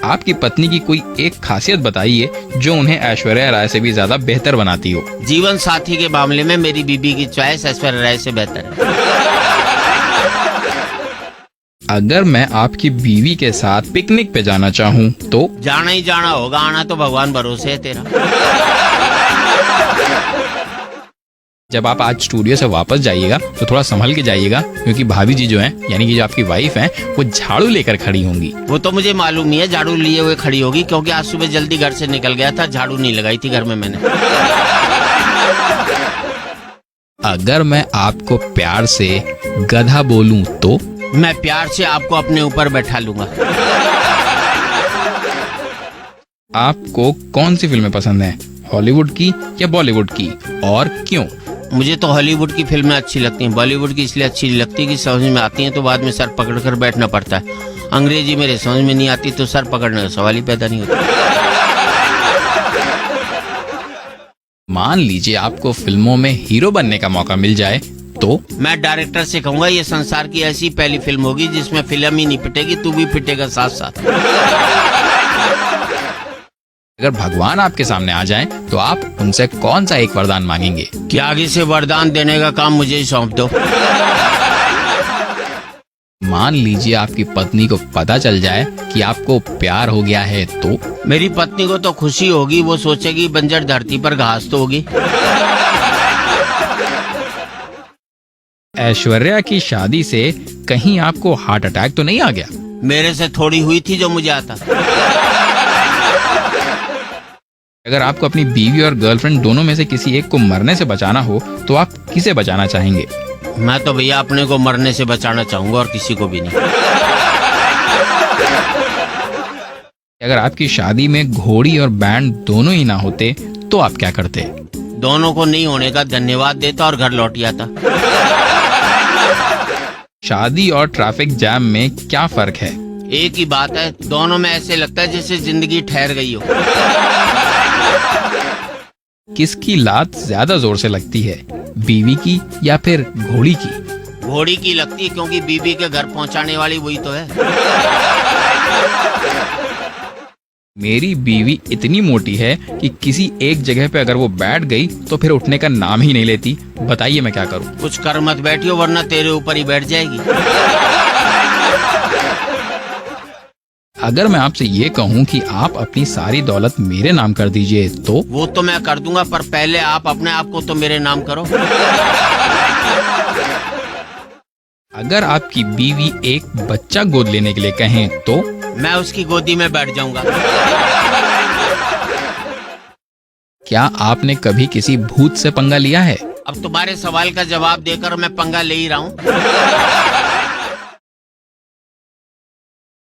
आपकी पत्नी की कोई एक खासियत बताइए जो उन्हें ऐश्वर्या राय से भी ज्यादा बेहतर बनाती हो। जीवन साथी के मामले में मेरी बीबी की चॉइस ऐश्वर्या राय से बेहतर है। अगर मैं आपकी बीवी के साथ पिकनिक पे जाना चाहूँ तो? जाना ही जाना होगा, आना तो भगवान भरोसे है तेरा। जब आप आज स्टूडियो से वापस जाइएगा तो थोड़ा संभल के जाइएगा, क्योंकि भाभी जी जो हैं, यानी कि जो आपकी वाइफ हैं, वो झाड़ू लेकर खड़ी होंगी। वो तो मुझे मालूम ही है, झाड़ू लिए हुए खड़ी होगी, क्योंकि आज सुबह जल्दी घर से निकल गया था, झाड़ू नहीं लगाई थी घर में मैंने। अगर मैं आपको प्यार से गधा बोलूं तो? मैं प्यार से आपको अपने ऊपर बैठा लूंगा। आपको कौन सी फिल्में पसंद हैं, हॉलीवुड की या बॉलीवुड की, और क्यों? मुझे तो हॉलीवुड की फिल्में अच्छी लगती हैं। बॉलीवुड की इसलिए अच्छी नहीं लगती कि समझ में आती हैं तो बाद में सर पकड़कर बैठना पड़ता है। अंग्रेजी मेरे समझ में नहीं आती तो सर पकड़ने का सवाल ही पैदा नहीं होता। मान लीजिए आपको फिल्मों में हीरो बनने का मौका मिल जाए तो? मैं डायरेक्टर से कहूंगा ये संसार की ऐसी पहली फिल्म होगी जिसमें फिल्म ही नहीं पिटेगी, तू भी पिटेगा साथ साथ। अगर भगवान आपके सामने आ जाएं, तो आप उनसे कौन सा एक वरदान मांगेंगे? कि आगे से वरदान देने का काम मुझे ही सौंप दो। मान लीजिए आपकी पत्नी को पता चल जाए कि आपको प्यार हो गया है तो? मेरी पत्नी को तो खुशी होगी, वो सोचेगी बंजर धरती पर घास तो होगी। ऐश्वर्या की शादी से कहीं आपको हार्ट अटैक तो नहीं आ गया? मेरे से थोड़ी हुई थी जो मुझे आता। अगर आपको अपनी बीवी और गर्लफ्रेंड दोनों में से किसी एक को मरने से बचाना हो तो आप किसे बचाना चाहेंगे? मैं तो भैया अपने को मरने से बचाना चाहूंगा और किसी को भी नहीं। अगर आपकी शादी में घोड़ी और बैंड दोनों ही ना होते तो आप क्या करते? दोनों को नहीं होने का धन्यवाद देता और घर लौट आता। शादी और ट्रैफिक जैम में क्या फर्क है? एक ही बात है, दोनों में ऐसे लगता है जैसे जिंदगी ठहर गई हो। किसकी लात ज्यादा जोर से लगती है, बीवी की या फिर घोड़ी की? घोड़ी की लगती है, क्योंकि बीबी के घर पहुंचाने वाली वही तो है। मेरी बीवी इतनी मोटी है कि किसी एक जगह पे अगर वो बैठ गई तो फिर उठने का नाम ही नहीं लेती। बताइए मैं क्या करूं? कुछ कर मत बैठियो वरना तेरे ऊपर ही बैठ जाएगी। अगर मैं आपसे ये कहूं कि आप अपनी सारी दौलत मेरे नाम कर दीजिए तो? वो तो मैं कर दूंगा, पर पहले आप अपने आप को तो मेरे नाम करो। अगर आपकी बीवी एक बच्चा गोद लेने के लिए कहें तो? मैं उसकी गोदी में बैठ जाऊंगा। क्या आपने कभी किसी भूत से पंगा लिया है? अब तुम्हारे सवाल का जवाब देकर मैं पंगा ले ही रहा हूँ।